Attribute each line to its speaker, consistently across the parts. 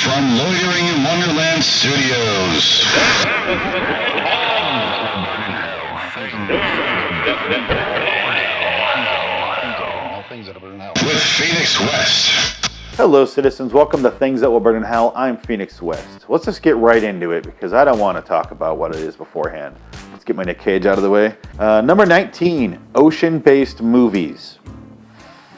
Speaker 1: from Loitering in Wonderland Studios. With Phoenix West.
Speaker 2: Hello, citizens. Welcome to Things That Will Burn in Hell. I'm Phoenix West. Let's just get right into it because I don't want to talk about what it is beforehand. Let's get my Nick Cage out of the way. Number 19, ocean-based movies.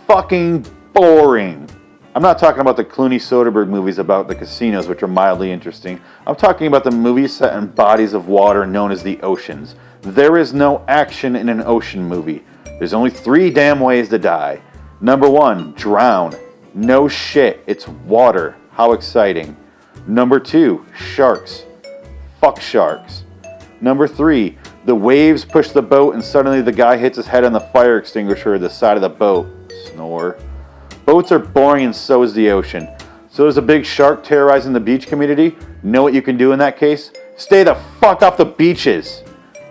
Speaker 2: Fucking boring. I'm not talking about the Clooney Soderbergh movies about the casinos, which are mildly interesting. I'm talking about the movies set in bodies of water known as the oceans. There is no action in an ocean movie. There's only 3 damn ways to die. Number 1, drown. No shit, it's water. How exciting. Number 2, sharks. Fuck sharks. Number 3, the waves push the boat and suddenly the guy hits his head on the fire extinguisher at the side of the boat. Snore. Boats are boring and so is the ocean. So there's a big shark terrorizing the beach community. Know what you can do in that case? Stay the fuck off the beaches.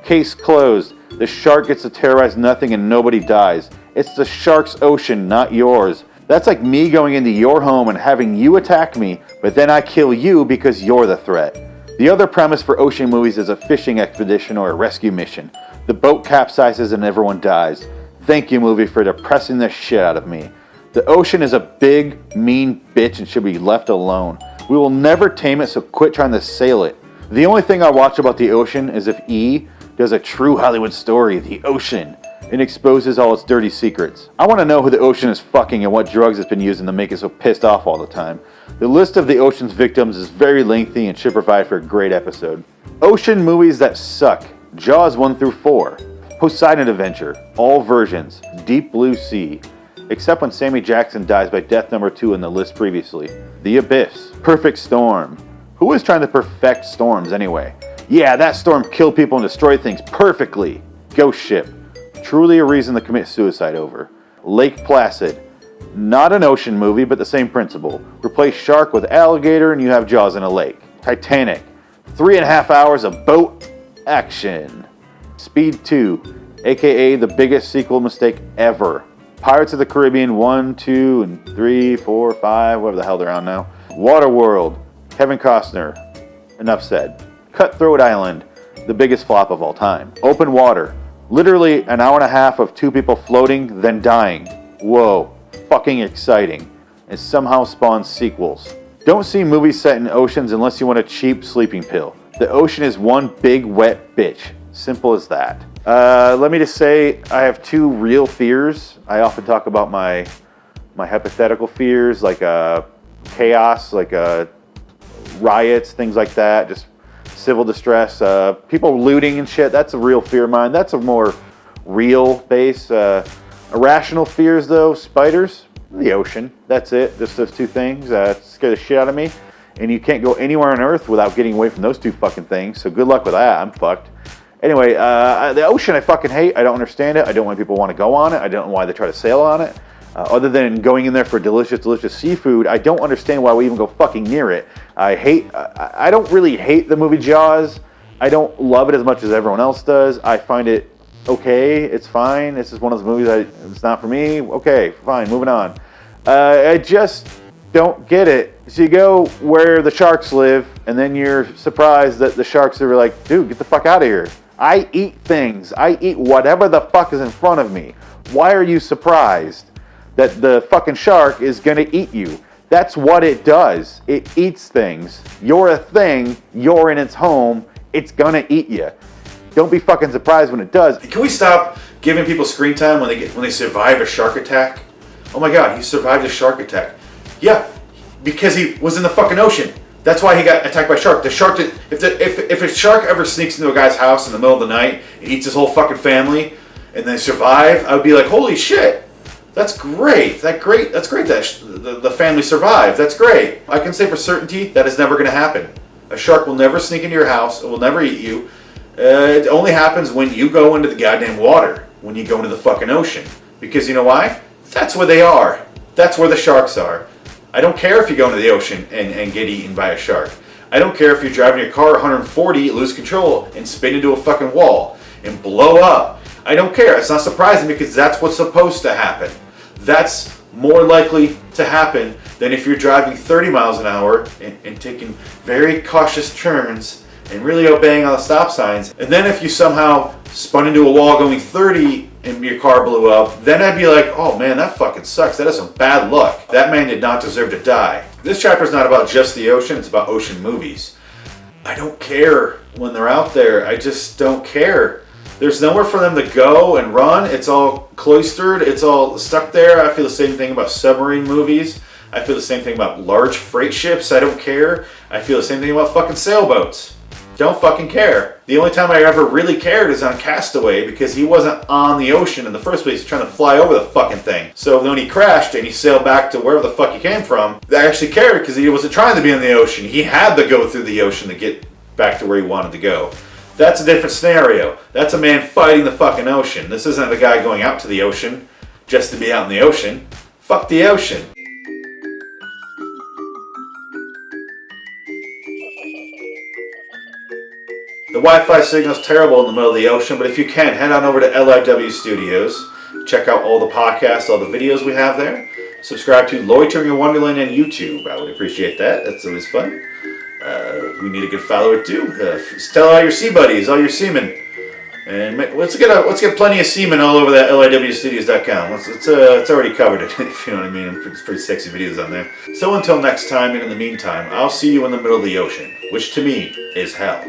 Speaker 2: Case closed. The shark gets to terrorize nothing and nobody dies. It's the shark's ocean, not yours. That's like me going into your home and having you attack me, but then I kill you because you're the threat. The other premise for ocean movies is a fishing expedition or a rescue mission. The boat capsizes and everyone dies. Thank you, movie, for depressing the shit out of me. The ocean is a big, mean bitch and should be left alone. We will never tame it, so quit trying to sail it. The only thing I watch about the ocean is if E does a true Hollywood story, The Ocean, and exposes all its dirty secrets. I want to know who the ocean is fucking and what drugs it's been using to make it so pissed off all the time. The list of the ocean's victims is very lengthy and should provide for a great episode. Ocean movies that suck. Jaws 1 through 4. Poseidon Adventure. All versions. Deep Blue Sea. Except when Sammy Jackson dies by death number 2 in the list previously. The Abyss. Perfect Storm. Who is trying to perfect storms anyway? Yeah, that storm killed people and destroyed things perfectly. Ghost Ship. Truly a reason to commit suicide over. Lake Placid. Not an ocean movie, but the same principle. Replace shark with alligator and you have Jaws in a lake. Titanic. 3.5 hours of boat action. Speed 2, aka the biggest sequel mistake ever. Pirates of the Caribbean 1, 2, and 3, 4, 5, whatever the hell they're on now. Waterworld, Kevin Costner. Enough said. Cutthroat Island, the biggest flop of all time. Open Water, literally an hour and a half of 2 people floating, then dying. Whoa, fucking exciting. And somehow spawns sequels. Don't see movies set in oceans unless you want a cheap sleeping pill. The ocean is one big wet bitch. Simple as that. Let me just say, I have 2 real fears. I often talk about my hypothetical fears, like chaos, like riots, things like that, just civil distress, people looting and shit. That's a real fear of mine. That's a more real base. Irrational fears, though, spiders, the ocean. That's it. Just those 2 things scare the shit out of me. And you can't go anywhere on Earth without getting away from those 2 fucking things. So good luck with that. I'm fucked. Anyway, the ocean I fucking hate. I don't understand it. I don't know why people want to go on it. I don't know why they try to sail on it. Other than going in there for delicious, delicious seafood, I don't understand why we even go fucking near it. I don't really hate the movie Jaws. I don't love it as much as everyone else does. I find it okay. It's fine. This is one of those movies it's not for me. Okay, fine, moving on. I just don't get it. So you go where the sharks live, and then you're surprised that the sharks are like, dude, get the fuck out of here. I eat things. I eat whatever the fuck is in front of me. Why are you surprised that the fucking shark is gonna eat you? That's what it does. It eats things. You're a thing. You're in its home. It's gonna eat you. Don't be fucking surprised when it does. Can we stop giving people screen time when they survive a shark attack? Oh my god, he survived a shark attack. Yeah, because he was in the fucking ocean. That's why he got attacked by a shark. The shark did, if a shark ever sneaks into a guy's house in the middle of the night and eats his whole fucking family and they survive, I would be like, holy shit, that's great. That's great that the family survived. That's great. I can say for certainty that is never going to happen. A shark will never sneak into your house. It will never eat you. It only happens when you go into the goddamn water, when you go into the fucking ocean. Because you know why? That's where they are. That's where the sharks are. I don't care if you go into the ocean and get eaten by a shark. I don't care if you're driving your car 140, lose control, and spin into a fucking wall and blow up. I don't care. It's not surprising because that's what's supposed to happen. That's more likely to happen than if you're driving 30 miles an hour and taking very cautious turns and really obeying all the stop signs. And then if you somehow spun into a wall going 30 and your car blew up, then I'd be like, oh man, that fucking sucks. That is some bad luck. That man did not deserve to die. This chapter is not about just the ocean, it's about ocean movies. I don't care when they're out there. I just don't care. There's nowhere for them to go and run. It's all cloistered. It's all stuck there. I feel the same thing about submarine movies. I feel the same thing about large freight ships. I don't care. I feel the same thing about fucking sailboats. Don't fucking care. The only time I ever really cared is on Castaway because he wasn't on the ocean in the first place. He's trying to fly over the fucking thing. So when he crashed and he sailed back to wherever the fuck he came from, I actually cared because he wasn't trying to be in the ocean. He had to go through the ocean to get back to where he wanted to go. That's a different scenario. That's a man fighting the fucking ocean. This isn't a guy going out to the ocean just to be out in the ocean. Fuck the ocean. The Wi-Fi signal's terrible in the middle of the ocean, but if you can, head on over to LIW Studios. Check out all the podcasts, all the videos we have there. Subscribe to Loitering in Wonderland on YouTube. I would appreciate that. That's always fun. We need a good follower too. Tell all your sea buddies, all your seamen. And let's get plenty of seamen all over that LIWstudios.com. It's already covered it, if you know what I mean. It's pretty sexy videos on there. So until next time, and in the meantime, I'll see you in the middle of the ocean, which to me is hell.